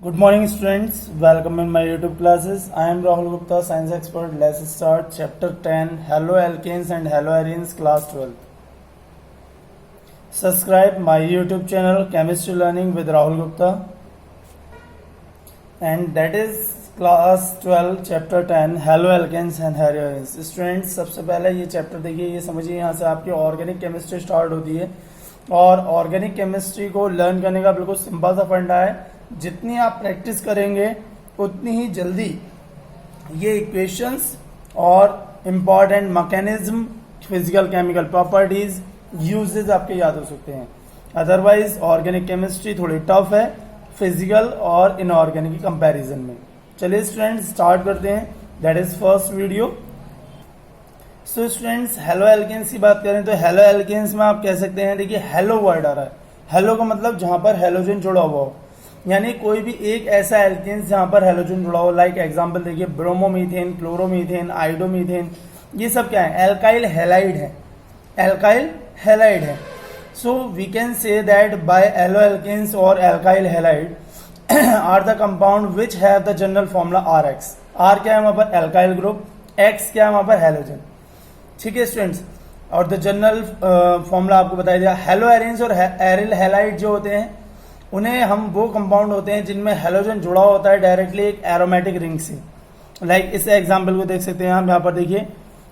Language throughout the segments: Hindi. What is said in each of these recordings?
Good morning, students. Welcome in my YouTube classes. I am Rahul Gupta, science expert. Let's start chapter 10, haloalkanes and haloarenes, class 12. Subscribe my YouTube channel, Chemistry Learning with Rahul Gupta. And that is class 12, chapter 10, haloalkanes and haloarenes. Students, सबसे पहले ये चैप्टर देखिए, ये समझिए यहाँ से आपकी ऑर्गेनिक केमिस्ट्री स्टार्ट होती है और ऑर्गेनिक केमिस्ट्री को लर्न करने का बिल्कुल सिंपल सा फंडा है। जितनी आप प्रैक्टिस करेंगे उतनी ही जल्दी ये इक्वेशंस और important mechanism, physical chemical properties, usage आपके याद हो सकते हैं। अदरवाइज ऑर्गेनिक केमिस्ट्री थोड़ी टफ है फिजिकल और इनऑर्गेनिक की कंपैरिजन में। चलिए स्टूडेंट्स स्टार्ट करते हैं। That is first video. So students, halo alkanes की बात करें तो हेलो एल्केन्स में आप कह सकते हैं, देखिए हेलो वर्ड आ रहा है। हेलो का मतलब जहां पर हेलोजन जुड़ा हुआ हो, यानी कोई भी एक ऐसा एल्केन्स जहां पर हेलोजन जुड़ा हो। लाइक एग्जांपल देखिए, ब्रोमोमीथेन, क्लोरोमीथेन, आइडोमीथेन, ये सब क्या है? एल्काइल हैलाइड है। एल्काइल हैलाइड है। So we can say that by haloalkanes और alkyl halide are the compound which have the general formula R X. R क्या है वहां पर? Alkyl group. एक्स क्या है वहां पर? हेलोजन। ठीक है स्टूडेंट्स, और द जनरल फॉर्मूला आपको बताया दिया। हेलो एरेन्स और एरिल हैलाइड जो होते हैं, उन्हें हम वो कंपाउंड होते हैं जिनमें हेलोजन जुड़ा होता है डायरेक्टली एक एरोमेटिक रिंग से। लाइक इस एग्जाम्पल को देख सकते हैं हम यहाँ पर। देखिए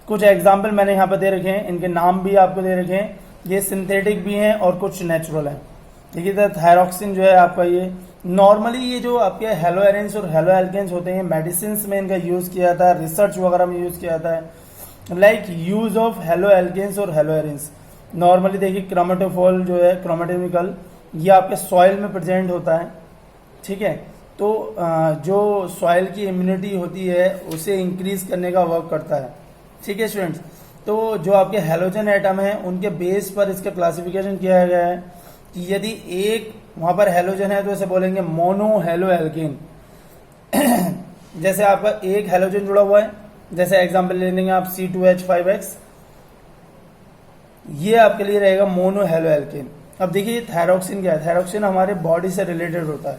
कुछ एग्जाम्पल मैंने यहाँ पर दे रखे हैं, इनके नाम भी आपको दे रखे हैं। ये सिंथेटिक भी हैं और कुछ नेचुरल हैं। देखिए द थायरॉक्सिन जो है आपका, ये नॉर्मली ये जो आपके हेलो एरेन्स और हेलो एल्केन्स होते हैं, मेडिसिन में इनका यूज किया जाता है, रिसर्च वगैरह में यूज किया जाता है। Like use of haloalkanes और हेलो एरेन्स, नॉर्मली देखिए क्रोमेटोफॉल जो है, क्रोमेटोमिकल, ये आपके सॉइल में प्रेजेंट होता है। ठीक है, तो जो सॉइल की इम्यूनिटी होती है उसे इंक्रीज करने का वर्क करता है। ठीक है स्टूडेंट्स, तो जो आपके हेलोजन एटम है उनके बेस पर इसका क्लासिफिकेशन किया गया है कि यदि एक वहां पर हेलोजन है तो इसे बोलेंगे मोनो हेलो एल्केन। जैसे आपका एक हेलोजन जुड़ा हुआ है, जैसे एग्जांपल ले लेंगे आप C2H5X, ये आपके लिए रहेगा मोनो हेलो एल्केन। अब देखिए थायरॉक्सिन क्या है? थायरॉक्सिन हमारे बॉडी से रिलेटेड होता है।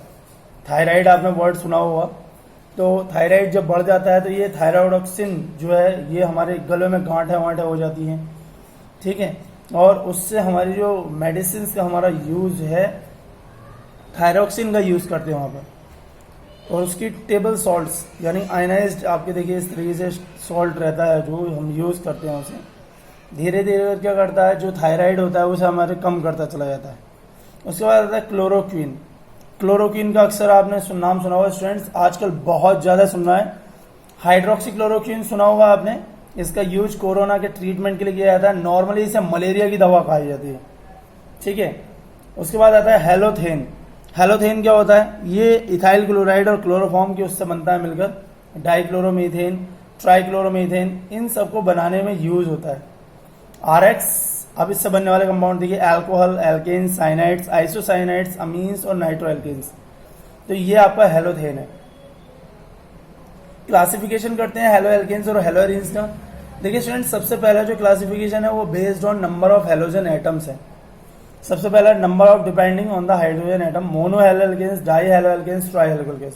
थायराइड आपने वर्ड सुना होगा, तो थायराइड जब बढ़ जाता है तो ये थायरॉक्सिन जो है ये हमारे गले में गांठें वांठें हो जाती हैं। ठीक है, और उससे हमारी जो मेडिसिन का हमारा यूज है, थायरॉक्सिन का यूज करते हैं वहां पर। और उसकी टेबल सॉल्ट्स यानी आयनाइज्ड आपके देखिए इस तरीके से सॉल्ट रहता है जो हम यूज करते हैं, उसे धीरे धीरे क्या करता है, जो थायराइड होता है उसे हमारे कम करता चला जाता है। उसके बाद आता है क्लोरोक्विन। क्लोरोक्विन का अक्सर आपने नाम सुना होगा स्टूडेंट्स, आजकल बहुत ज्यादा सुनना है। हाइड्रोक्सी क्लोरोक्विन सुना होगा आपने, इसका यूज कोरोना के ट्रीटमेंट के लिए किया जाता है। नॉर्मली इसे मलेरिया की दवा खाई जाती है। ठीक है, उसके बाद आता है हेलोथेन। हेलोथेन क्या होता है? ये इथाइल क्लोराइड और क्लोरोफॉर्म के उससे बनता है मिलकर, डाइक्लोरोमीथेन, ट्राइक्लोरोमीथेन, इन सबको बनाने में यूज होता है। RX, अब इससे बनने वाले कंपाउंड देखिए, alcohol, alkanes, cyanides, isocyanides, amines और नाइट्रो एल्केन्स। तो ये आपका हेलोथेन है। क्लासिफिकेशन करते हैं हेलो एल्केन्स और हेलो एरेन्स का। देखिए स्टूडेंट, सबसे पहला जो क्लासिफिकेशन है वो based on number of halogen atoms है। सबसे पहला number of depending on the hydrogen atom, monohaloalkanes, dihaloalkanes, trihaloalkanes.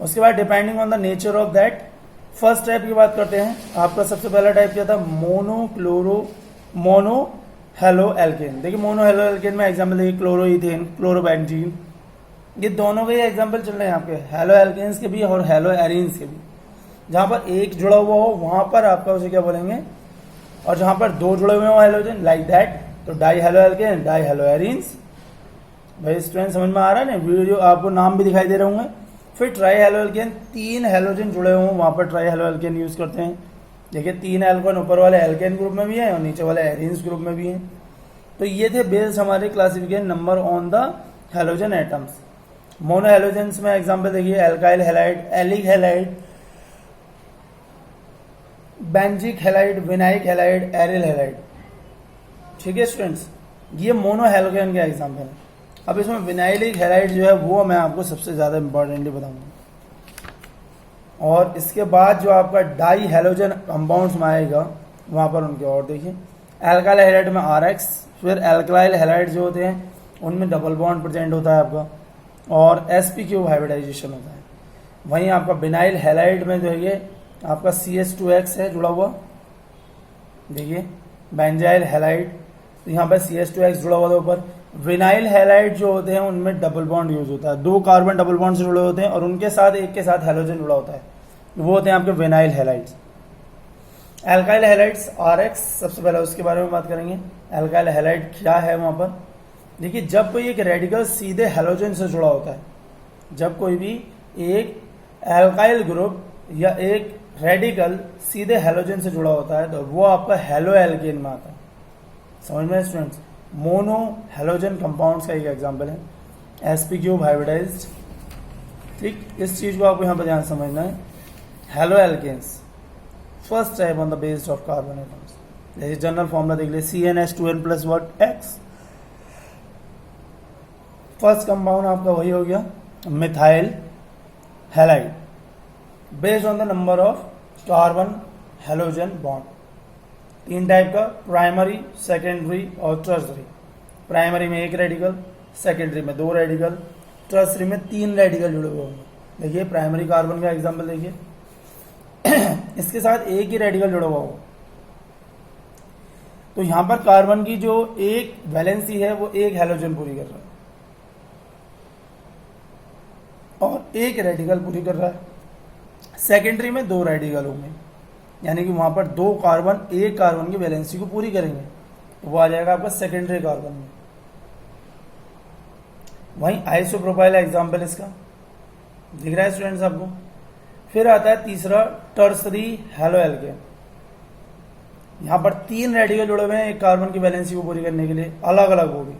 उसके बाद depending on the nature of that. First type की बात करते हैं, आपका सबसे पहला टाइप क्या था? Mono halo alkane. देखिए मोनो हेलो एल्केन में एग्जांपल देखिए, क्लोरोइथेन, क्लोरोबेंजीन, ये दोनों के एग्जांपल चल रहे हैं आपके, हेलो एल्केन्स के भी और हेलो एरेन्स के भी। जहां पर एक जुड़ा हुआ हो वहां पर आपका उसे क्या बोलेंगे, और जहां पर दो जुड़े हुए हो हेलोजन लाइक दैट, तो die halo alkane, die hello arenes. भाई स्टूडेंट समझ में आ रहा है ना? वीडियो आपको नाम भी दिखाई दे रहे होंगे। फिर ट्राई हेलो एल्केन, तीन हेलोजन जुड़े हुए वहां पर ट्राई हेलो एल्केन यूज करते हैं। देखिए तीन एल्कोन ऊपर वाले एल्केन ग्रुप में भी है और नीचे वाले एरेन्स ग्रुप में भी है। तो ये थे बेस्ड हमारे classification number on the halogen atoms. Mono halogens में एग्जांपल देखिए, alkyl halide, allylic halide, benzylic halide, vinylic halide, aryl halide. ठीक है स्टूडेंट्स, ये मोनो हेलोजन के एग्जांपल है। अब इसमें विनाइलिक हैलाइड जो है वो मैं आपको सबसे ज्यादा इंपॉर्टेंटली बताऊंगा। और इसके बाद जो आपका डाई हेलोजन कंपाउंड्स में आएगा वहां पर उनके और देखिए, एल्काइल हैलाइड में RX, फिर एल्काइल हैलाइड जो होते हैं उनमें डबल बॉन्ड प्रेजेंट होता है आपका। और sp³ हाइब्रिडाइजेशन होता है। वहीं आपका बिनाइल हैलाइड में जो है ये आपका CH2X है जुड़ा हुआ, देखिए बेंजाइल हैलाइड, तो यहाँ पर CH2X जुड़ा हुआ था ऊपर। विनाइल हैलाइड जो होते हैं उनमें डबल बॉन्ड यूज होता है, 2 कार्बन डबल बॉन्ड से जुड़े होते हैं और उनके साथ एक के साथ हैलोजन जुड़ा होता है, वो होते हैं आपके vinyl halides. Alkyl halides RX, सबसे पहले उसके बारे में बात करेंगे। एल्काइल हैलाइड क्या है वहां पर, देखिए जब कोई एक रेडिकल सीधे हैलोजन से जुड़ा होता है, जब कोई भी एक एल्काइल ग्रुप या एक रेडिकल सीधे हैलोजन से जुड़ा होता है तो वो आपका हेलो एल्केन में आता है। समझ में स्टूडेंट्स, मोनो हैलोजन कंपाउंड्स का एक एग्जांपल है sp³ हाइब्रिडाइज्ड। ठीक, इस चीज को आपको यहाँ पर ध्यान समझना है। Haloalkanes first type on the based of carbon atoms, जैसे जनरल फॉर्मूला देख ले CnH2n plus what X। First compound आपका वही हो गया methyl halide based on the number of carbon halogen bond. 3 type का, प्राइमरी, सेकेंडरी और टर्सरी। प्राइमरी में 1 रेडिकल, सेकेंडरी में 2 रेडिकल, टर्सरी में 3 रेडिकल जुड़े हुए होंगे। देखिए प्राइमरी कार्बन का एग्जांपल देखिए इसके साथ एक ही रेडिकल जुड़ा हुआ हो, तो यहां पर कार्बन की जो एक वैलेंसी है वो एक हैलोजन पूरी कर रहा है और एक रेडिकल पूरी कर रहा है। सेकेंडरी में 2 रेडिकल होंगे, यानी कि वहां पर 2 कार्बन एक कार्बन की वैलेंसी को पूरी करेंगे, तो वो आ जाएगा आपका सेकेंडरी कार्बन में। वहीं आइसोप्रोपाइल एग्जांपल इसका दिख रहा है स्टूडेंट्स आपको। फिर आता है तीसरा टर्सरी हैलो एल्केन। यहां पर 3 रेडिकल जुड़े हुए हैं एक कार्बन की वैलेंसी को पूरी करने के लिए, अलग अलग होगी,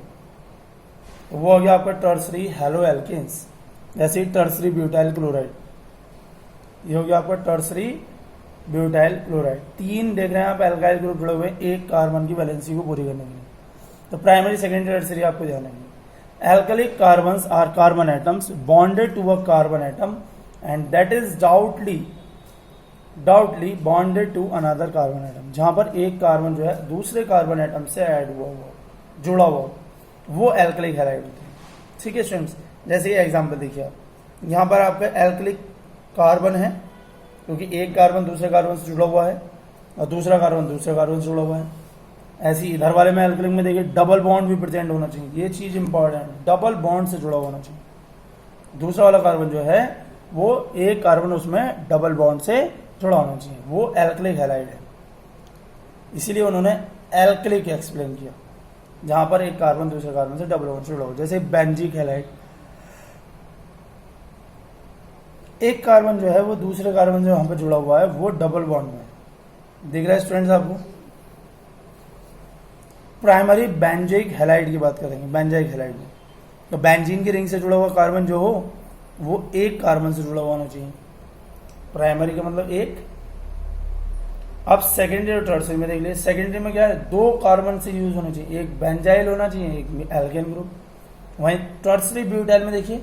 तो वो हो गया आपका टर्सरी हैलो एल्केन्स। जैसे टर्सरी ब्यूटाइल क्लोराइड, ये हो गया आपका टर्सरी ब्यूटाइल क्लोराइड। 3 देख रहे हैं आप एल्काइल ग्रुप जुड़े हुए एक कार्बन की वैलेंसी को पूरी करने के लिए। तो प्राइमरी, सेकेंडरी, टर्सरी आपको ध्यान रखना। Allylic carbons are carbon atoms bonded to a carbon atom and that is doubly bonded to another carbon atom. जहां पर एक कार्बन जो है दूसरे कार्बन एटम से ऐड हुआ हुआ जुड़ा हुआ वो एल्कलिक हैलाइड होते हैं। ठीक है स्टूडेंट्स, जैसे ये एग्जांपल देखिए आप, यहां पर आपका एल्कलिक कार्बन है क्योंकि एक कार्बन दूसरे कार्बन से जुड़ा हुआ है और दूसरा कार्बन दूसरे कार्बन से जुड़ा हुआ है। ऐसे ही इधर वाले में एल्कलिक में देखिए डबल बॉन्ड भी प्रेजेंट होना चाहिए, ये चीज इंपॉर्टेंट है, डबल बॉन्ड से जुड़ा होना चाहिए। दूसरा वाला कार्बन जो है वो एक कार्बन उसमें डबल बॉन्ड से जुड़ा होना चाहिए, वो एल्कलिक हैलाइड है। इसीलिए उन्होंने एल्कलिक एक्सप्लेन किया, जहां पर एक कार्बन दूसरे कार्बन से डबल बॉन्ड से जुड़ा हो। जैसे बेंजिक हैलाइड, एक कार्बन जो है वो दूसरे कार्बन जो वहां पर जुड़ा हुआ है वो डबल बॉन्ड में दिख रहा है स्टूडेंट्स आपको। प्राइमरी बेंजाइक हैलाइड की बात करेंगे, बेंजाइक हैलाइड में तो बेंजीन की रिंग से जुड़ा हुआ कार्बन जो हो वो एक कार्बन से जुड़ा हुआ होना चाहिए, प्राइमरी का मतलब एक। अब सेकेंडरी और टर्सरी में देख लीजिए, सेकेंडरी में क्या है 2 कार्बन से यूज होना चाहिए, एक बेंजाइल होना चाहिए एक एल्केन ग्रुप। वहीं टर्सरी ब्यूटाइल में देखिए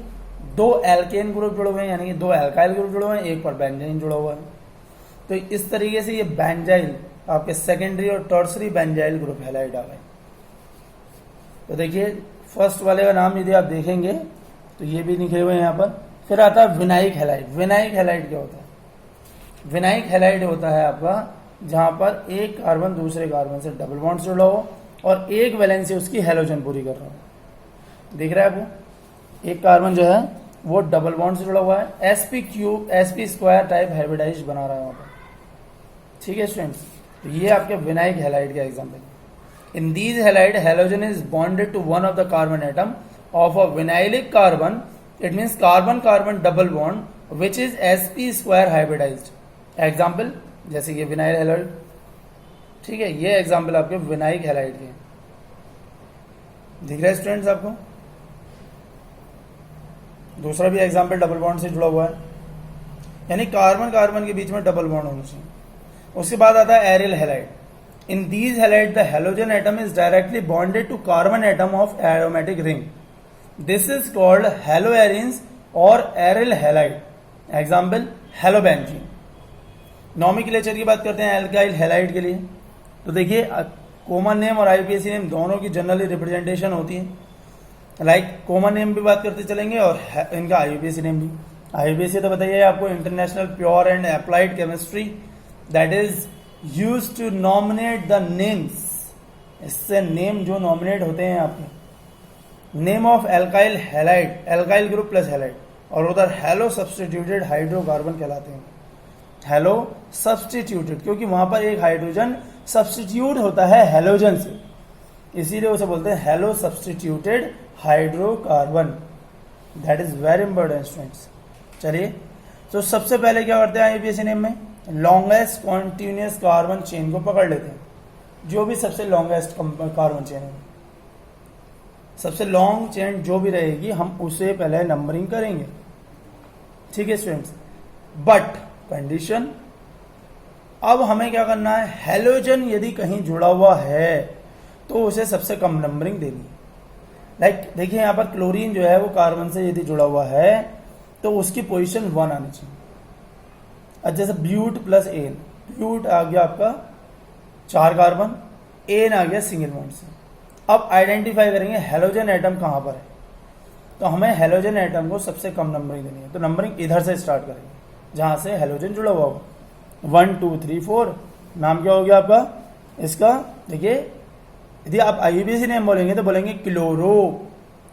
2 एल्केन ग्रुप जुड़े हुए हैं, यानी कि 2 एल्काइल ग्रुप जुड़े हुए हैं, एक पर बेंजाइन जुड़ा हुआ है। तो इस तरीके से ये बेंजाइल आपके सेकेंडरी और टर्सरी बेंजाइल ग्रुप हैलाइड आ गए। तो देखिए फर्स्ट वाले का नाम यदि आप देखेंगे तो ये भी लिखे हुए हैं यहाँ पर। फिर आता है विनाइक हैलाइड। विनाइक हैलाइड क्या होता है? विनाइक हैलाइड होता है आपका जहां पर एक कार्बन दूसरे कार्बन से डबल बॉन्ड से जुड़ा हो और एक वैलेंसी उसकी हैलोजन पूरी कर रहा हो। दिख रहा है आपको, एक कार्बन जो है वो डबल बॉन्ड से जुड़ा हुआ है, sp² टाइप हाइब्रिडाइज्ड बना रहा है वहां पर। ठीक है स्टूडेंट्स, तो ये आपके विनाइक हैलाइड का example. In these halide halogen is bonded to one of the carbon atom of a vinylic carbon, it means carbon carbon double bond which is sp² hybridized. Example जैसे ये विनाइल हैलाइड, ठीक है, ये एग्जाम्पल आपके विनाइक हैलाइड के। दिख रहा है स्टूडेंट्स आपको? दूसरा भी एग्जाम्पल डबल बॉन्ड से जुड़ा हुआ है, यानी कार्बन कार्बन के बीच में डबल बॉन्ड होना चाहिए। उसके बाद आता है aryl halide. In these halide the halogen atom is directly bonded to carbon atom of aromatic ring. This is called haloarenes और aryl halide. Example halobenzene. Nomenclature की बात करते हैं एल्काइल हैलाइड के लिए, तो देखिए कॉमन नेम और आईपीएसी नेम दोनों की जनरली रिप्रेजेंटेशन होती है। लाइक कॉमन नेम भी बात करते चलेंगे और इनका IUPAC नेम भी। IUPAC तो बताइए आपको, international pure and applied chemistry, that is use to nominate the names. इससे नेम जो नॉमिनेट होते हैं आपके, name of alkyl halide, alkyl group plus halide, और उधर हेलो सब्सटीट्यूटेड हाइड्रोकार्बन कहलाते हैं। हेलो सब्सटीट्यूटेड, क्योंकि वहां पर एक हाइड्रोजन सब्सटीट्यूट होता है हेलोजन से, इसीलिए उसे बोलते हैं hello substituted hydrocarbon. That is very important students. चलिए, तो सबसे पहले क्या करते हैं IUPAC नेम में, लॉन्गेस्ट कॉन्टिन्यूस कार्बन चेन को पकड़ लेते हैं, जो भी सबसे लॉन्गेस्ट कार्बन चेन है, सबसे लॉन्ग चेन जो भी रहेगी हम उसे पहले नंबरिंग करेंगे। ठीक है स्टूडेंट्स, बट कंडीशन, अब हमें क्या करना है, हेलोजन यदि कहीं जुड़ा हुआ है तो उसे सबसे कम नंबरिंग देनी है। लाइक देखिए यहां पर क्लोरीन जो है वो कार्बन से यदि जुड़ा हुआ है तो उसकी पोजीशन 1 आनी चाहिए। अब जैसे ब्यूट प्लस एन, ब्यूट आ गया आपका 4 कार्बन, एन आ गया सिंगल बॉन्ड से। अब आइडेंटिफाई करेंगे हेलोजन एटम कहां पर है, तो हमें हेलोजन एटम को सबसे कम नंबरिंग देनी है। तो नंबरिंग इधर से स्टार्ट करेंगे जहां से हेलोजन जुड़ा हुआ होगा, 1 2 3 4। नाम क्या हो गया आपका इसका, देखिए यदि आप IUPAC नेम बोलेंगे तो बोलेंगे क्लोरो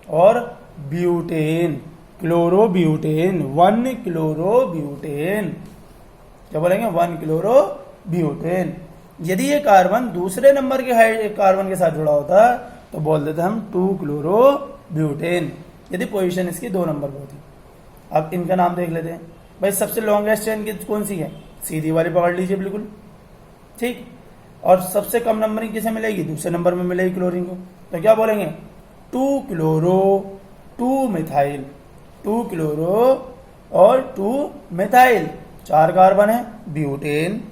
और butane, chloro butane, 1 chloro butane, क्या बोलेंगे 1 क्लोरो ब्यूटेन। यदि ये कार्बन दूसरे नंबर के कार्बन के साथ जुड़ा होता तो बोल देते हम 2 क्लोरो ब्यूटेन, यदि पोजीशन इसकी 2 नंबर पर होती। अब इनका नाम देख लेते हैं भाई, सबसे लॉन्गेस्ट चेन कौन सी है, सीधी वाली पकड़ लीजिए बिल्कुल ठीक। और सबसे कम नंबरिंग किसे मिलेगी, दूसरे नंबर में मिलेगी क्लोरीन को, तो क्या बोलेंगे 2 क्लोरो 2 मिथाइल, 2 क्लोरो और 2 मिथाइल, 4 कार्बन है, ब्यूटेन,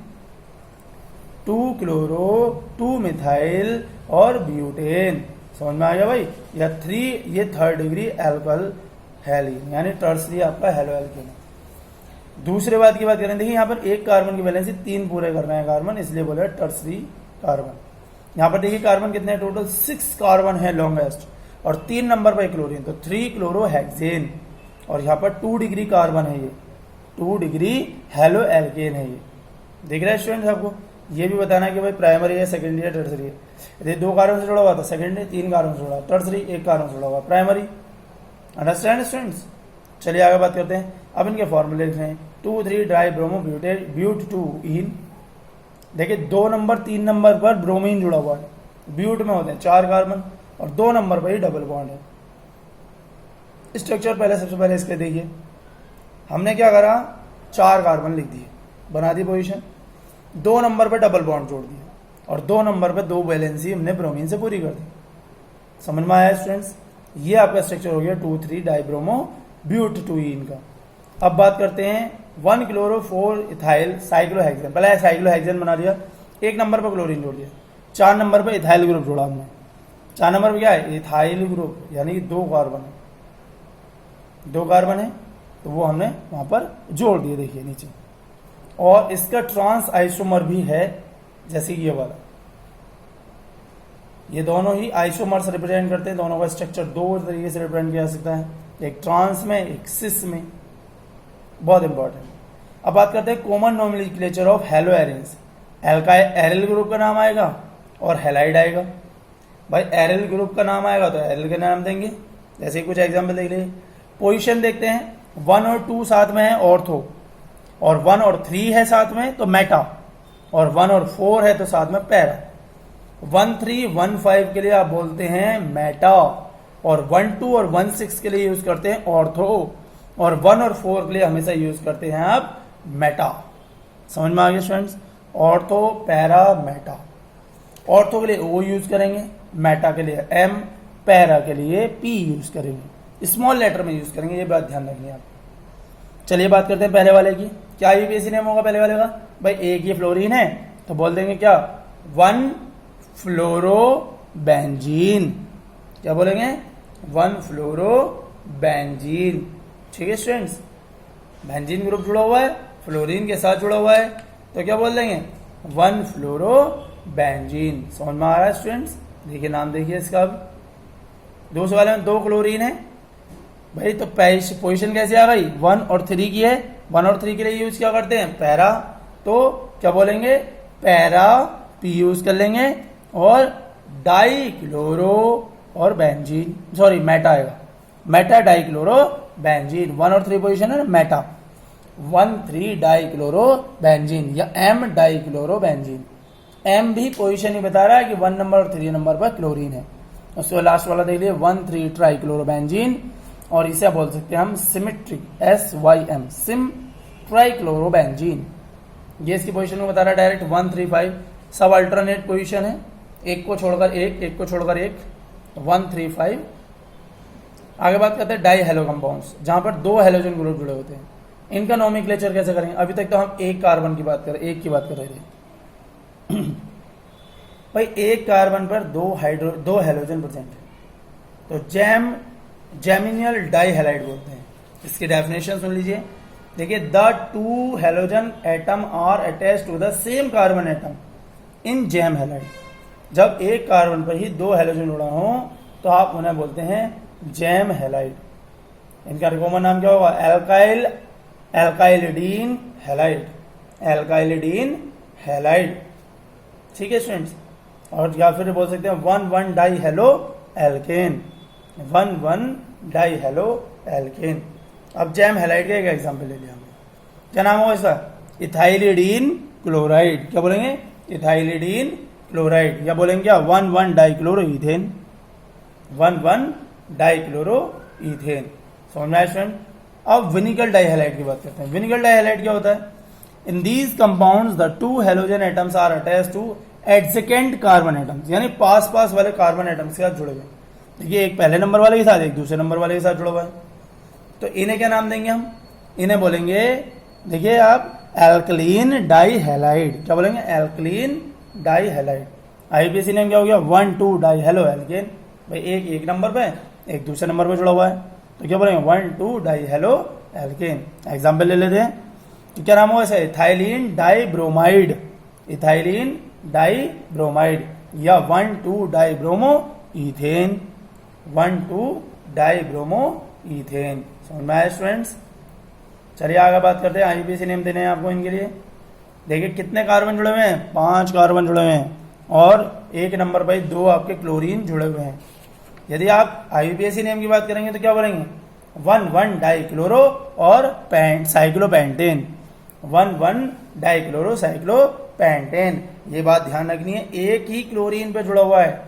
2 क्लोरो 2 मिथाइल और ब्यूटेन। समझ में आ गया भाई, या 3, ये 3rd डिग्री एल्कल हैलीन, यानी टर्सरी आपका हेलो एल्केन। दूसरे बात की बात करें, देखिए यहाँ पर एक कार्बन की वैलेंसी 3 पूरे कर रहे हैं कार्बन, इसलिए बोले टर्सरी कार्बन। यहाँ पर देखिए कार्बन कितने, टोटल 6 कार्बन है लॉन्गेस्ट, और 3 नंबर पर क्लोरीन, तो 3 क्लोरोहेक्सेन, और यहाँ पर 2 डिग्री कार्बन है, ये 2 डिग्री हेलो एल्केन है। ये दिख रहा है स्टूडेंट्स आपको, ये भी बताना है कि भाई प्राइमरी है, सेकेंडरी है, टर्सरी है। यदि 2 कार्बन से जुड़ा हुआ था सेकेंडरी, 3 कार्बन से जुड़ा, टर्सरी 1 कार्बन से जुड़ा हुआ प्राइमरी। Understand students. चलिए आगे बात करते हैं। अब इनके फॉर्मूले लिख रहे हैं, 2 3 डाई ब्रोमो ब्यूटेट ब्यूट 2 इन। देखिए 2 नंबर 3 नंबर पर ब्रोमीन जुड़ा हुआ है, ब्यूट में होते हैं 4 कार्बन, और 2 नंबर पर ही डबल बॉन्ड है। स्ट्रक्चर पहले सबसे पहले इसके देखिए, हमने क्या करा, 4 कार्बन लिख दिए, बना दी पोजीशन, 2 नंबर पर डबल बॉन्ड जोड़ दिया, और 2 नंबर पर 2 वैलेंसी हमने ब्रोमीन से पूरी कर दी। समझ में आया स्टूडेंट्स, ये आपका स्ट्रक्चर हो गया 2 3 डाइब्रोमो ब्यूट 2 इन का। अब बात करते हैं 1 क्लोरो 4 इथाइल साइक्लोहेक्सेन, पहले साइक्लोहेक्सेन बना दिया, 1 नंबर पर क्लोरीन जोड़ दिया, 4 नंबर पर इथाइल ग्रुप जोड़ा हमने, 4 नंबर पर क्या है, इथाइल ग्रुप, यानी 2 कार्बन है, 2 कार्बन है, तो वो हमने वहां पर जोड़ दिए, देखिए नीचे। और इसका ट्रांस आइसोमर भी है, जैसे ये वाला, ये दोनों ही आइसोमर्स रिप्रेजेंट करते हैं। दोनों का स्ट्रक्चर 2 तरीके से रिप्रेजेंट किया जा सकता है, एक ट्रांस में, एक सिस में, बहुत इंपॉर्टेंट। अब बात करते हैं common nomenclature of hello arenes. Aryl group का नाम आएगा और हेलाइड आएगा। भाई एरिल ग्रुप का नाम आएगा तो एरिल का नाम देंगे, जैसे कुछ एग्जाम्पल देख लीजिए। पोजीशन देखते हैं, 1 और 2 साथ में है ऑर्थो, और 1 और 3 है साथ में तो मेटा, और 1 और 4 है तो साथ में पैरा। 1 3 1 5 के लिए आप बोलते हैं मेटा, और 1 2 और 1 6 के लिए यूज करते हैं ऑर्थो, और 1 और 4 के लिए हमेशा यूज करते हैं आप मेटा। समझ में आ गया students, ortho para Meta. Ortho के लिए O यूज करेंगे, मेटा के लिए M, पैरा के लिए P यूज करेंगे, स्मॉल लेटर में यूज करेंगे, ये बात ध्यान रखिए आप। चलिए बात करते हैं पहले वाले की, क्या IUPAC नेम होगा पहले वाले का, भाई एक ये फ्लोरीन है तो बोल देंगे क्या, 1 फ्लोरोबेंजीन, क्या बोलेंगे 1 फ्लोरोबेंजीन। ठीक है स्टूडेंट्स, बेंजीन ग्रुप जुड़ा हुआ है, फ्लोरीन के साथ जुड़ा हुआ है, तो क्या बोल देंगे 1 फ्लोरोबेंजीन। समझ में आ रहा है स्टूडेंट्स, देखिए नाम देखिए इसका, अब दूसरे वाले में 2 क्लोरीन है भाई, तो पोजीशन कैसे आ गई 1 और 3 की है। 1 और 3 के लिए यूज क्या करते हैं पैरा, तो क्या बोलेंगे पैरा पी यूज कर लेंगे और डाई क्लोरो और बेंजीन, सॉरी मेटा आएगा, मेटा डाई क्लोरो बेंजीन। 1 और 3 पोजीशन है ना मेटा, 1,3 डाई क्लोरो बेंजीन या m dichlorobenzene. M भी पोजीशन ही बता रहा है कि 1 नंबर और 3 नंबर पर क्लोरीन है। उसके बाद लास्ट वाला देख लिए 1,3 ट्राई क्लोरो बेंजीन, और इसे बोल सकते हैं हम symmetric SYM SIM try chloro benzene. ये इसकी पोजीशन को बता रहा है डायरेक्ट 135, सब अल्टरनेट पोजीशन है, एक को छोड़कर एक को छोड़कर एक, 135। आगे बात करते हैं डाई हेलो कंपाउंड्स, जहां पर 2 हेलोजन ग्रुप जुड़े होते हैं। इनका नोमेनक्लेचर कैसे करेंगे, अभी तक तो हम एक कार्बन की बात कर रहे थे भाई, एक कार्बन पर 2 हेलोजन प्रेजेंट है, तो जेमिनियल डाई हैलाइड बोलते हैं। इसकी डेफिनेशन सुन लीजिए, देखिए the 2 halogen atom are attach to the same carbon atom in gem halide. जब एक कार्बन पर ही 2 हेलोजन जुड़ा हो तो आप उन्हें बोलते हैं जेम हैलाइड। इनका कॉमन नाम क्या होगा एल्काइलिडीन हैलाइड, एल्काइलिडीन हैलाइड। ठीक है स्टूडेंट्स, और या फिर बोल सकते हैं 1,1 die halo alkane, 1,1 die halo alkane. अब जैम हैलाइड का एक एग्जांपल ले लिया हमने, क्या नाम होगा इसका इथाइलिडीन क्लोराइड। क्या बोलेंगे इथाइलिडीन क्लोराइड, या बोलेंगे क्या 1,1 die chloro ethane, 1,1 die chloro ethane. समझ में आया स्टूडेंट। अब विनिकल डाई हैलाइड की बात करते हैं। विनिकल डाई हैलाइड क्या होता है, in these compounds the 2 halogen atoms are attached to adjacent carbon atoms, यानी पास पास वाले कार्बन एटम्स के साथ जुड़े हुए। देखिए एक पहले नंबर वाले के साथ एक दूसरे नंबर वाले के साथ जुड़ा हुआ है, तो इन्हें क्या नाम देंगे हम, इन्हें बोलेंगे देखिए आप एल्कलीन डाई हैलाइड। क्या बोलेंगे alkylene dihalide. IPC name क्या हो गया 1,2 डाई हेलो एल्केन। भाई एक नंबर पे एक दूसरे नंबर पे जुड़ा हुआ है, तो क्या बोलेंगे 1,2 डाई हेलो एल्केन। एग्जाम्पल ले लेते हैं, तो क्या नाम होगा इसे ethylene dibromide, ethylene dibromide, या 1,2 dibromoethane, 1,2 dibromoethane. समझ में आया स्टूडेंट्स। चलिए आगे बात करते हैं, आईपीसी नेम देने हैं आपको इनके लिए। देखिए कितने कार्बन जुड़े हुए हैं, 5 कार्बन जुड़े हुए हैं, और एक नंबर पर 2 आपके क्लोरीन जुड़े हुए हैं। यदि आप आईपीएसी नेम की बात करेंगे तो क्या बोलेंगे 1,1 डाई क्लोरो और साइक्लोपेंटेन, 1,1 डाई क्लोरो साइक्लोपेंटेन। ये बात ध्यान रखनी है, एक ही क्लोरीन पे जुड़ा हुआ है,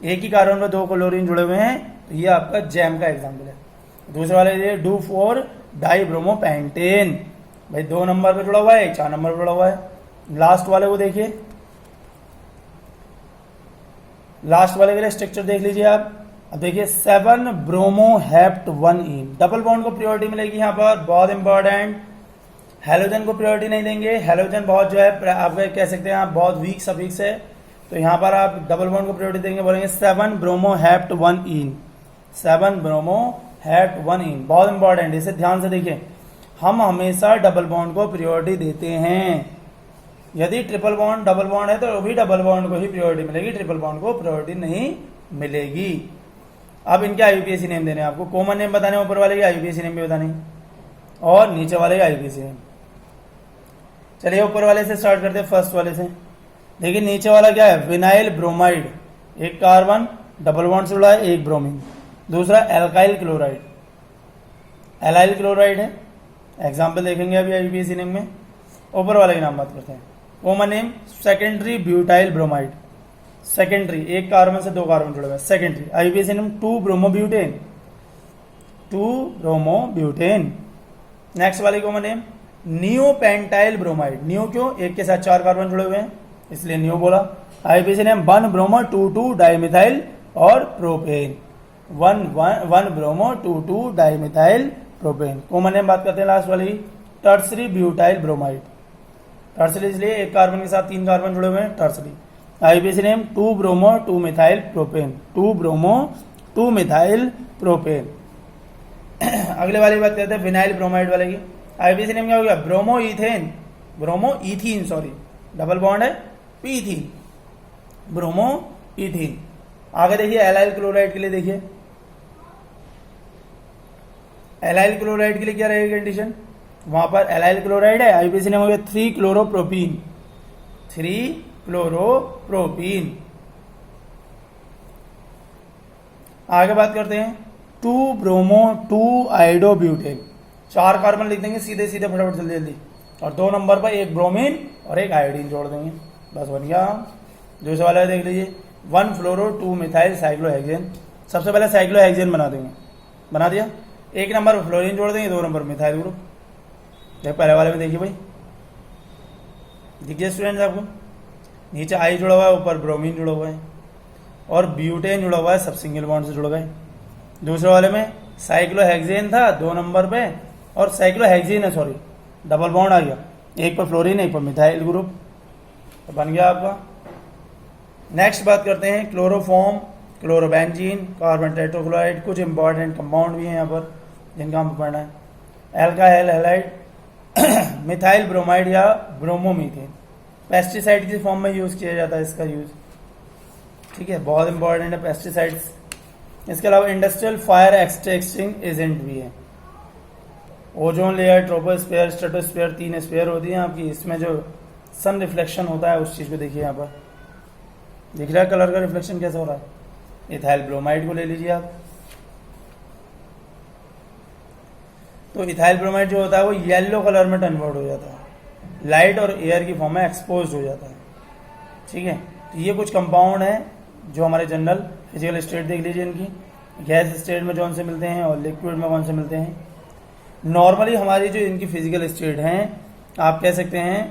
एक ही कार्बन पे 2 क्लोरीन जुड़े हुए हैं, तो ये आपका जैम का एग्जाम्पल है। दूसरे वाले डू 4 डाई ब्रोमोपेंटेन, भाई 2 नंबर पे जुड़ा हुआ है, 4 नंबर पे जुड़ा हुआ है। लास्ट वाले को देखिए, लास्ट वाले के लिए स्ट्रक्चर देख लीजिए आप। अब देखिए 7 ब्रोमो हेप्ट 1 इन, डबल बॉन्ड को प्रायोरिटी मिलेगी यहाँ पर, बहुत इंपॉर्टेंट। हेलोजन को प्रायोरिटी नहीं देंगे, हेलोजन बहुत जो है आप कह सकते हैं आप बहुत वीक सफिक्स है, तो यहाँ पर आप डबल बॉन्ड को प्रायोरिटी देंगे, बोलेंगे 7 ब्रोमो हेप्ट 1 इन, 7 ब्रोमो हेप्ट 1 इन। बहुत इंपॉर्टेंट, इसे ध्यान से देखिए, हम हमेशा डबल बॉन्ड को प्रायोरिटी देते हैं। यदि ट्रिपल बॉन्ड डबल बॉन्ड है तो भी डबल बॉन्ड को ही प्रायोरिटी मिलेगी, ट्रिपल बॉन्ड को प्रायोरिटी नहीं मिलेगी। अब इनके आईयूपीएसी नेम देने आपको, कॉमन नेम बताने, ऊपर वाले के आईयूपीएसी नेम भी बताने और नीचे वाले के आईयूपीएसी नेम। चलिए ऊपर वाले से स्टार्ट करते हैं, फर्स्ट वाले से। देखिए नीचे वाला क्या है विनाइल ब्रोमाइड, एक कार्बन डबल बॉन्ड से जुड़ा है, एक ब्रोमीन। दूसरा एल्काइल क्लोराइड, एलाइल क्लोराइड है। एग्जाम्पल देखेंगे अभी आईयूपीएसी नेम में। ऊपर वाले के नाम बात करते हैं, common name secondary butyl bromide, secondary एक कार्बन से 2 कार्बन जुड़े हुए, secondary. IUPAC name 2 bromobutane, 2 bromobutane. Next वाले common name neopentyl bromide, neo क्यों, एक के साथ 4 कार्बन जुड़े हुए हैं इसलिए नियो बोला। आईयूपीएसी नेम 1 ब्रोमो 2,2 डाइमिथाइल और propane, 1 bromo 2,2 dimethyl propane. Common name बात करते हैं लास्ट वाली टर्सरी ब्यूटाइल ब्रोमाइड, टर्सरी इसलिए एक कार्बन के साथ 3 कार्बन जुड़े हुए हैं, tertiary. IUPAC name 2 bromo 2 methyl propane, 2 bromo 2 methyl propane. अगले वाली बात करते हैं विनाइल ब्रोमाइड वाले की। आईयूपीएसी नेम क्या हो गया bromo ethane, bromo ethene, sorry double bond है, पीथीन, ब्रोमो इथीन। आगे देखिए एलाइल क्लोराइड के लिए देखिए एलाइल क्लोराइड के लिए क्या रहेगी कंडीशन, वहां पर एलाइल क्लोराइड है, आईपीसी नेम हो गया 3 क्लोरोप्रोपीन, 3 क्लोरोप्रोपीन। आगे बात करते हैं 2 ब्रोमो 2 आइडोब्यूटेन, 4 कार्बन लिख देंगे सीधे सीधे फटाफट जल्दी जल्दी, और 2 नंबर पर एक ब्रोमीन और एक आयोडीन जोड़ देंगे, बस बन गया। जो सवाल है देख लीजिए 1 फ्लोरो 2 मिथाइल साइक्लोहेक्सेन, सबसे पहले साइक्लोहेक्सेन बना देंगे, बना दिया, 1 नंबर पर फ्लोरीन जोड़ देंगे, 2 नंबर मिथाइल ग्रुप। देख पहले वाले में देखिए भाई, देखिए स्टूडेंट्स आपको नीचे आई जुड़ा हुआ है, ऊपर ब्रोमीन जुड़ा हुआ है और ब्यूटेन जुड़ा हुआ है, सब सिंगल बॉन्ड से जुड़ गए। दूसरे वाले में साइक्लोहेक्सेन था 2 नंबर पे, और साइक्लोहेक्सेन है सॉरी, डबल बॉन्ड आ गया, एक पर फ्लोरीन एक पर मिथाइल ग्रुप, तो बन गया आपका। नेक्स्ट बात करते हैं क्लोरोफॉर्म, क्लोरोबेंजीन, कार्बन टेट्राक्लोराइड, कुछ इंपॉर्टेंट कंपाउंड भी हैं यहाँ पर जिनका हम पढ़ना है। एल्काइल हैलाइड, मिथाइल ब्रोमाइड या ब्रोमोमीथेन, पेस्टिसाइड की फॉर्म में यूज किया जाता है इसका यूज, ठीक है, बहुत इंपॉर्टेंट है पेस्टिसाइड्स। इसके अलावा इंडस्ट्रियल फायर एक्सटिंग्विशिंग एजेंट भी है। Ozone layer, troposphere, stratosphere, 3 sphere होती है आपकी, इसमें जो सन रिफ्लेक्शन होता है उस चीज को देखिए यहाँ पर, दिख रहा है कलर का रिफ्लेक्शन कैसा हो रहा है। इथाइल ब्रोमाइड को ले लीजिए आप, तो इथाइल ब्रोमाइड जो होता है वो येलो कलर में कन्वर्ट हो जाता है, लाइट और एयर की फॉर्म में एक्सपोज हो जाता है, ठीक है। तो ये कुछ कंपाउंड है जो हमारे जनरल फिजिकल स्टेट देख लीजिए इनकी, गैस स्टेट में कौन से मिलते हैं और लिक्विड में कौन से मिलते हैं। नॉर्मली हमारी जो इनकी फिजिकल स्टेट हैं, आप कह सकते हैं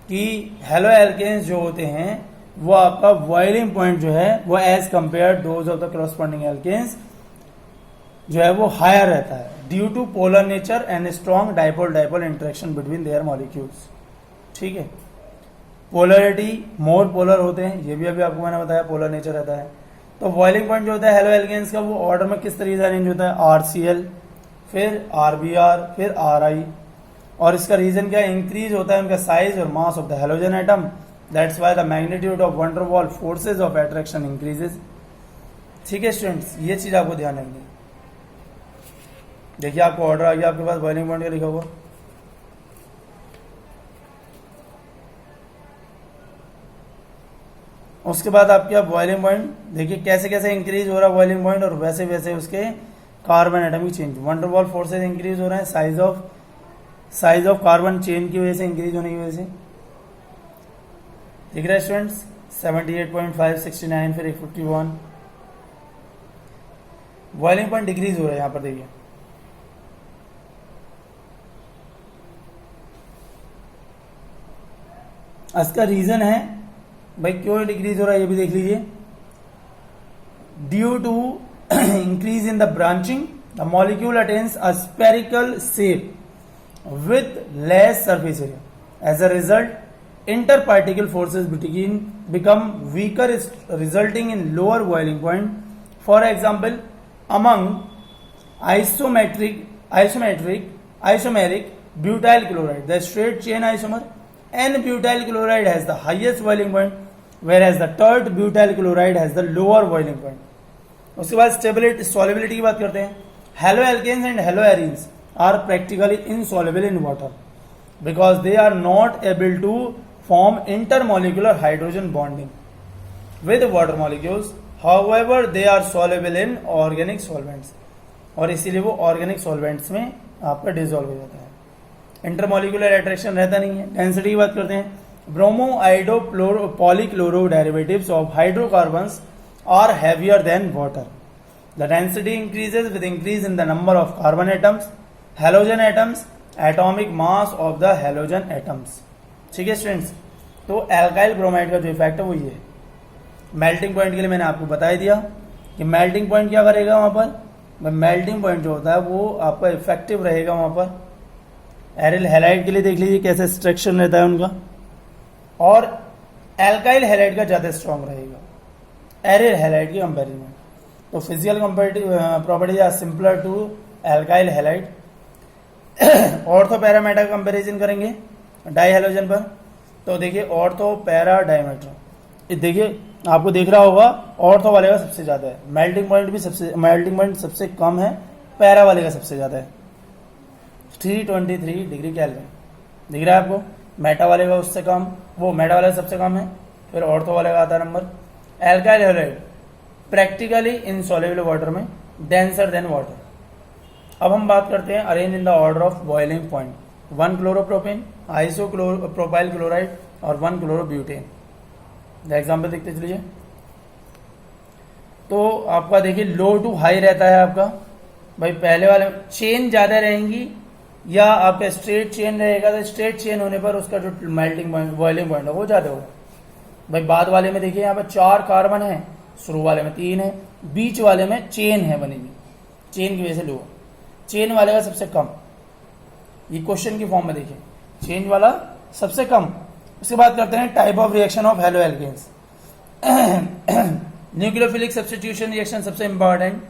कि हेलो एल्केन्स जो होते हैं वो आपका बॉइलिंग पॉइंट जो है वो as compare those of the corresponding alkanes जो है वो हायर रहता है, due to polar nature and strong dipole dipole interaction between their molecules, ठीक है। पोलरिटी मोर पोलर होते हैं, ये भी अभी आपको मैंने बताया पोलर नेचर रहता है। तो बॉइलिंग पॉइंट जो होता है हेलो एल्केन्स का, वो ऑर्डर में किस तरीके से अरेंज होता है, RCl, फिर RBr, फिर Ri, और इसका रीजन क्या, इंक्रीज होता है उनका साइज और मास of the halogen atom, that's why the magnitude of wonder wall forces of attraction increases, ठीक है स्टूडेंट्स, ये चीज आपको ध्यान रखनी है। देखिए आपको ऑर्डर आ गया आपके पास बॉइलिंग पॉइंट का लिखा हुआ, उसके बाद आपके बॉइलिंग पॉइंट देखिए कैसे कैसे इंक्रीज हो रहा है बॉइलिंग पॉइंट, और वैसे वैसे उसके कार्बन एटम की change, wonder wall forces increase हो रहे हैं साइज ऑफ कार्बन चेन की वजह से, इंक्रीज होने की वजह से, दिख रहा है स्टूडेंट्स 78.5, 69, फिर 51, बॉइलिंग पॉइंट डिक्रीज हो रहा है यहां पर देखिए। इसका रीजन है भाई क्यों डिक्रीज हो रहा है ये भी देख लीजिए, due to increase in the branching the molecule attains a spherical shape with less surface area. As a result, interparticle forces become weaker, resulting in lower boiling point. For example, among isomeric butyl chloride, the straight chain isomer N-butyl chloride has the highest boiling point, whereas the tert butyl chloride has the lower boiling point. उसके बाद स्टेबिलिटी सॉल्युबिलिटी की बात करते हैं। Haloalkanes and haloarenes are practically insoluble in water because they are not able to form intermolecular hydrogen bonding with water molecules. However, they are soluble in organic solvents, और इसीलिए वो ऑर्गेनिक सॉल्वेंट्स में आपका डिजोल्व हो जाता है, इंटरमोलिकुलर अट्रैक्शन रहता नहीं है। डेंसिटी की बात करते हैं, bromo iodo polychloro derivatives of hydrocarbons are heavier than water. The density increases with increase in the number of carbon atoms, halogen atoms, atomic mass of the halogen atoms, ठीक है स्टूडेंट्स। तो एल्काइल ब्रोमाइड का जो इफेक्ट है वो ये, मेल्टिंग पॉइंट के लिए मैंने आपको बता ही दिया कि मेल्टिंग पॉइंट क्या करेगा वहां पर, मेल्टिंग पॉइंट जो होता है वो आपका इफेक्टिव रहेगा वहां पर। एरिल हैलाइड के लिए देख लीजिए कैसे स्ट्रक्चर रहता है उनका, और एल्काइल हैलाइड का ज्यादा स्ट्रॉन्ग रहेगा एरिल हैलाइड के कंपेरिजन में। तो physical properties are similar to alkyl halide. Ortho para meta का कंपेरिजन करेंगे डाई हेलोजन पर, तो देखिए ऑर्थो पैरा डायमेट्रो, देखिए आपको देख रहा होगा ऑर्थो वाले का सबसे ज्यादा है, मेल्टिंग पॉइंट सबसे कम है, पैरा वाले का सबसे ज्यादा है, 323 डिग्री केल्विन। दिख रहा है आपको? मेटा वाले का उससे कम, वो मेटा वाले का सबसे कम है, फिर ऑर्थो वाले का आता है number. Alkyl halide practically insoluble water में, डेंसर देन वाटर। अब हम बात करते हैं arrange in the order of boiling point. 1 chloropropane, isopropyl chloride और 1 क्लोरोब्यूटेन। एग्जाम्पल देखते चलिए। तो आपका देखिए लो टू हाई रहता है आपका भाई, पहले वाले चेन ज्यादा रहेंगी या आपका स्ट्रेट चेन रहेगा, तो स्ट्रेट चेन होने पर उसका जो मेल्टिंग पॉइंट बॉइलिंग पॉइंट है वो ज्यादा होगा। भाई बाद वाले में देखिए यहाँ पर 4 कार्बन है, शुरू वाले में 3 है, बीच वाले में चेन है बनी हुई, चेन की वजह से लो, चेन वाले का सबसे कम। ये क्वेश्चन की फॉर्म में देखिए, चेन वाला सबसे कम। उसके बाद करते हैं type of reaction of haloalkanes. Nucleophilic substitution reaction सबसे इंपॉर्टेंट,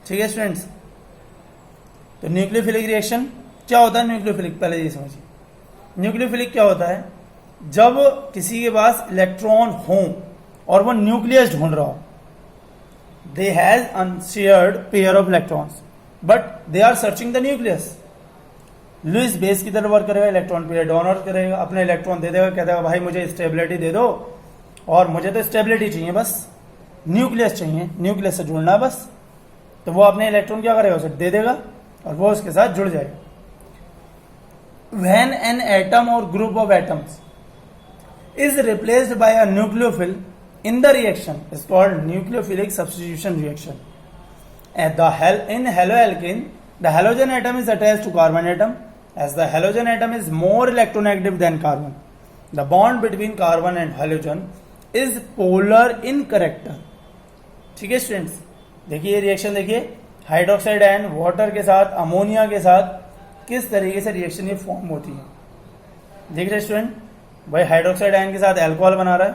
ठीक है स्टूडेंट्स। तो न्यूक्लियोफिलिक रिएक्शन क्या होता है? न्यूक्लियोफिलिक पहले ये समझिए, न्यूक्लियोफिलिक क्या होता है? जब किसी के पास इलेक्ट्रॉन हो और वो न्यूक्लियस ढूंढ रहा हो, they has unshared pair of electrons but they are searching the nucleus. Lewis base की तरह वर्क करेगा, इलेक्ट्रॉन पेयर डोनर करेगा, अपने इलेक्ट्रॉन दे देगा, कहता है भाई मुझे स्टेबिलिटी दे दो, और मुझे तो स्टेबिलिटी चाहिए, बस न्यूक्लियस चाहिए, न्यूक्लियस से जुड़ना बस। तो वो अपने इलेक्ट्रॉन क्या करेगा? उसे दे देगा और वो उसके साथ जुड़ जाएगा। When an atom or group of atoms is replaced by a nucleophile in the reaction is called nucleophilic substitution reaction. In haloalkane, the halogen atom is attached to carbon atom. As the halogen atom is more electronegative than carbon, the bond between carbon and halogen is polar in character. ठीक है स्टूडेंट्स, देखिए ये रिएक्शन देखिए, हाइड्रोक्साइड आयन वाटर के साथ, अमोनिया के साथ किस तरीके से रिएक्शन ये फॉर्म होती है। देख रहे स्टूडेंट, भाई हाइड्रोक्साइड आयन के साथ अल्कोहल बना रहा है।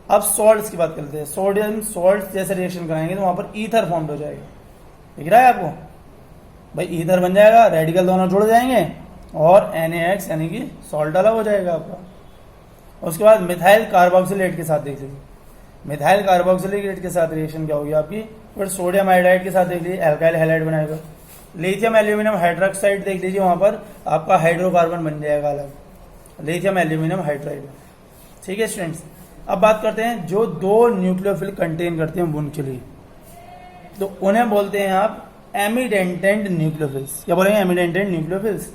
अब सॉल्ट्स की बात करते हैं, सोडियम सॉल्ट जैसे रिएक्शन कराएंगे तो वहां पर ईथर फॉर्म हो जाएगा। दिख रहा है आपको? भाई ईथर बन जाएगा, रेडिकल दोनों जुड़ जाएंगे और NaX यानी कि सॉल्ट अलग हो जाएगा आपका। उसके बाद मिथाइल कार्बोक्सिलेट के साथ देख लीजिए, मिथाइल कार्बोक्सिलेट के साथ रिएक्शन क्या होगी आपकी? फिर सोडियम आयोडाइड के साथ देख लीजिए, एल्काइल हैलाइड बनाएगा। लिथियम एल्यूमिनियम हाइड्रोक्साइड देख लीजिए, वहां पर आपका हाइड्रोकार्बन बन जाएगा अलग, लिथियम एल्यूमिनियम हाइड्राइड। ठीक है स्टूडेंट्स, अब बात करते हैं जो 2 न्यूक्लियोफिल कंटेन करते हैं उनके लिए, तो उन्हें बोलते हैं आप एमिडेंटेंट न्यूक्लियोफिल्स। क्या बोलेंगे? एमिडेंटेंट न्यूक्लियोफिल्स।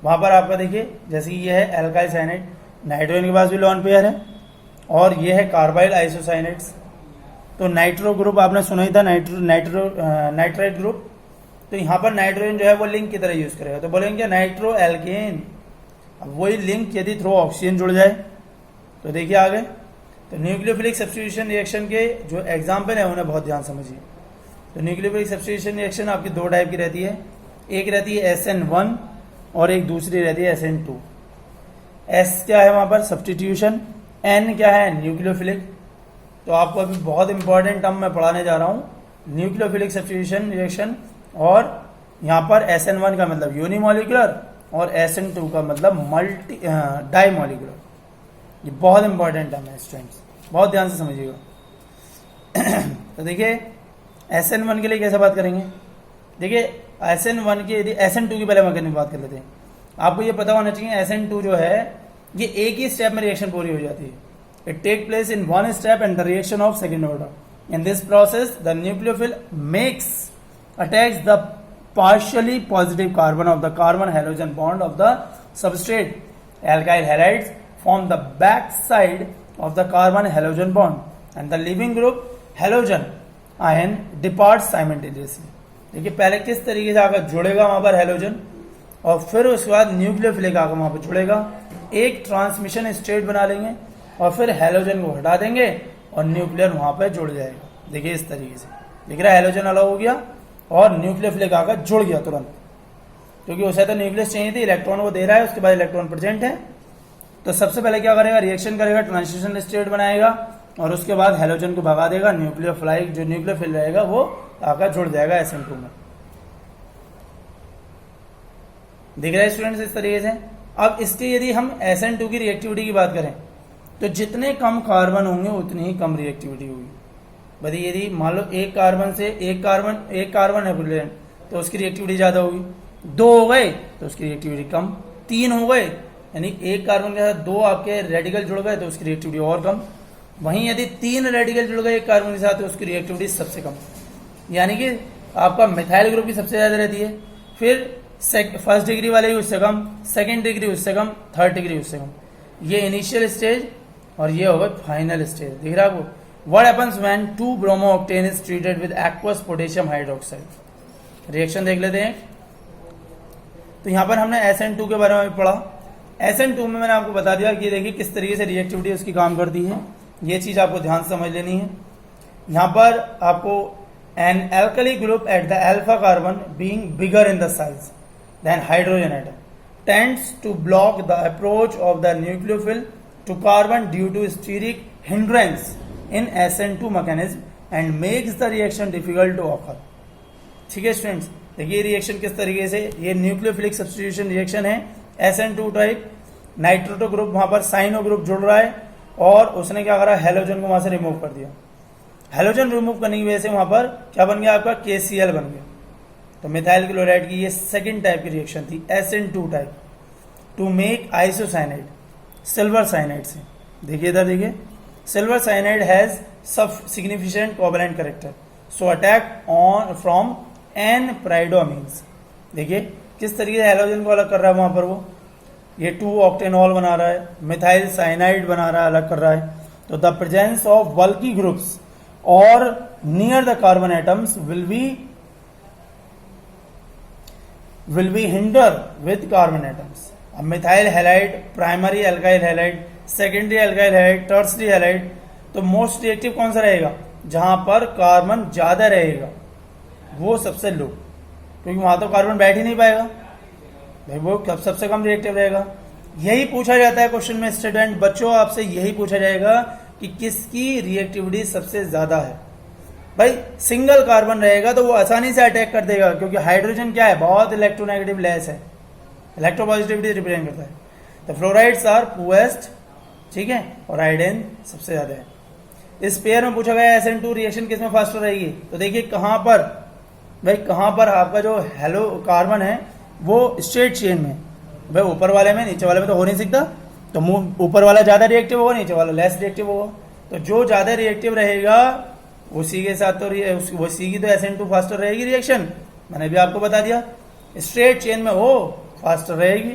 वहां पर आपका देखिए, जैसे कि ये है एल्काइल साइनाइड, नाइट्रोजन के पास भी लॉन पेयर है, और ये है कार्बाइल आइसोसाइनेट्स। तो नाइट्रो ग्रुप आपने सुना ही था, नाइट्राइट ग्रुप। तो यहाँ पर नाइट्रोजन जो है वो लिंक की तरह यूज करेगा, तो बोलेंगे नाइट्रो एल्केन। अब वही लिंक यदि थ्रू ऑक्सीजन जुड़ जाए तो देखिए आगे। तो न्यूक्लियोफिलिक सब्स्टिट्यूशन रिएक्शन के जो एग्जाम्पल है उन्हें बहुत ध्यान समझिए। तो न्यूक्लियोफिलिक सब्स्टिट्यूशन रिएक्शन आपकी 2 टाइप की रहती है, एक रहती है SN1 और एक दूसरी रहती है SN2। S क्या है वहां पर? सब्स्टिट्यूशन। N क्या है? न्यूक्लियोफिलिक। तो आपको अभी बहुत इंपॉर्टेंट टर्म मैं पढ़ाने जा रहा हूं, न्यूक्लियोफिलिक सब्स्टिट्यूशन रिएक्शन। और यहां पर SN1 का मतलब यूनिमोलिकुलर और SN2 का मतलब डाईमोलिकुलर। ये बहुत इंपॉर्टेंट टर्म है स्टूडेंट्स, बहुत ध्यान से समझिएगा। तो देखिए SN1 के लिए कैसे बात करेंगे? देखिए SN1 के, यदि SN2 की पहले हम बात कर लेते हैं। आपको ये पता होना चाहिए SN2 जो है ये एक ही स्टेप में रिएक्शन पूरी हो जाती है। It take place in 1 step and the reaction of second order. In this process the nucleophile makes attacks the partially positive carbon of the carbon halogen bond of the substrate. Alkyl halides form the back side of the carbon halogen bond and the leaving group halogen ion departs simultaneously. देखिए पहले किस तरीके से आकर जुड़ेगा वहां पर हेलोजन, और फिर उसके बाद न्यूक्लियोफिलिक आकर वहां पर जुड़ेगा, एक ट्रांसमिशन स्टेट बना लेंगे और फिर हेलोजन को हटा देंगे और न्यूक्लियर वहां पर जुड़ जाएगा। देखिए इस तरीके से दिख रहा है, हेलोजन अलग हो गया और न्यूक्लियोफिलिक आकर जुड़ गया तुरंत, क्योंकि उसे तो न्यूक्लियस चाहिए थी, इलेक्ट्रॉन वो दे रहा है, उसके बाद इलेक्ट्रॉन प्रेजेंट है। तो सबसे पहले क्या करेगा? रिएक्शन करेगा, ट्रांजिशन स्टेट बनाएगा और उसके बाद हेलोजन को भगा देगा, न्यूक्लियोफिलाइक जो न्यूक्लियोफिल रहेगा वो आकर जुड़ जाएगा SN2 में। दिख रहा है स्टूडेंट्स इस तरीके से। अब इसके यदि हम SN2 की रिएक्टिविटी की बात करें तो जितने कम कार्बन होंगे उतनी ही कम रिएक्टिविटी होगी। भाई यदि मान लो एक कार्बन है प्रिलेंट तो उसकी रिएक्टिविटी ज्यादा होगी, 2 हो गए तो उसकी रिएक्टिविटी कम, 3 हो गए यानी एक कार्बन के साथ 2 आपके रेडिकल जुड़ गए तो उसकी रिएक्टिविटी और कम। वहीं यदि 3 रेडिकल जुड़ गए एक कार्बन के साथ तो उसकी रिएक्टिविटी सबसे कम, यानी कि आपका मिथाइल ग्रुप की सबसे ज्यादा रहती है, फिर फर्स्ट डिग्री वाले ही उससे कम, सेकेंड डिग्री उससे कम, थर्ड डिग्री उससे कम। ये इनिशियल स्टेज और ये होगा फाइनल स्टेज। दिख रहा है आपको। What happens when 2 bromo octane is treated with aqueous potassium hydroxide. Reaction देख लेते हैं। तो यहां पर हमने SN2 के बारे में पढ़ा। SN2 में मैंने आपको बता दिया कि देखिए किस तरीके से रिएक्टिविटी उसकी काम करती है, ये चीज आपको ध्यान से समझ लेनी है। यहां पर आपको an alkyl group at the alpha carbon being bigger in the size than hydrogen atom tends to block the approach of the nucleophile to carbon due to steric hindrance in SN2 mechanism and makes the reaction difficult to occur। ठीक है स्टूडेंट्स, देखिए रिएक्शन किस तरीके से, ये न्यूक्लियोफिलिक सब्स्टिट्यूशन रिएक्शन है। SN2 टाइप नाइट्रोटो ग्रुप वहां पर साइनो ग्रुप जुड़ रहा है और उसने क्या करा, हेलोजन को वहां से रिमूव कर दिया। हेलोजन रिमूव करने की वजह से वहां पर क्या बन गया आपका, KCl बन गया। तो मिथाइल क्लोराइड की ये सेकेंड टाइप की रिएक्शन थी SN2 type to make isocyanide silver cyanide से। देखिए इधर देखिए, silver cyanide has significant covalent character so attack on from N प्राइडोमीन्स। देखिए किस तरीके से हेलोजन को अलग कर रहा है वहां पर वो, ये 2 ऑक्टेनॉल बना रहा है, मिथाइल साइनाइड बना रहा है, अलग कर रहा है। तो the presence of bulky groups और near the carbon atoms will be hinder with carbon atoms। अब methyl halide, primary alkyl halide, secondary alkyl halide, tertiary halide, तो मोस्ट रिएक्टिव कौन सा रहेगा, जहां पर कार्बन ज्यादा रहेगा वो सबसे लो, क्योंकि वहां तो कार्बन बैठ ही नहीं पाएगा भाई, वो कब सबसे कम रिएक्टिव रहेगा। यही पूछा जाता है क्वेश्चन में स्टूडेंट बच्चों, आपसे यही पूछा जाएगा कि किसकी रिएक्टिविटी सबसे ज्यादा है। भाई सिंगल कार्बन रहेगा तो वो आसानी से अटैक कर देगा, क्योंकि हाइड्रोजन क्या है, बहुत इलेक्ट्रोनेगेटिव लेस है, इलेक्ट्रोपॉजिटिविटी रिप्रेजेंट करता है। तो फ्लोराइड्स आर पुएस्ट, ठीक है, और आयोडीन सबसे ज्यादा है। इस पेयर में पूछा गया SN2 रिएक्शन किसमें फास्टर रहेगी, तो देखिए कहां पर भाई, कहां पर आपका जो हेलो कार्बन है वो स्ट्रेट चेन में, भाई ऊपर वाले में, नीचे वाले में तो हो नहीं सकता, तो ऊपर वाला ज्यादा रिएक्टिव होगा, नीचे वाला लेस रिएक्टिव होगा। तो जो ज्यादा रिएक्टिव रहेगा उसी के साथ तो उसी की तो SN2 फास्टर रहेगी रिएक्शन, मैंने भी आपको बता दिया। स्ट्रेट चेन में वो फास्टर रहेगी।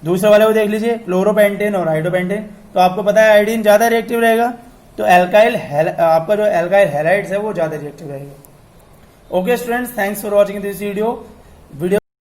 दूसरे वाले को देख लीजिए, क्लोरोपेंटेन और आइडोपेंटेन, तो आपको पता है आयोडीन ज्यादा रिएक्टिव रहेगा, तो आपका जो एल्काइल हैलाइड्स है वो ज्यादा रिएक्टिव रहेगा। Okay students, thanks for watching this video.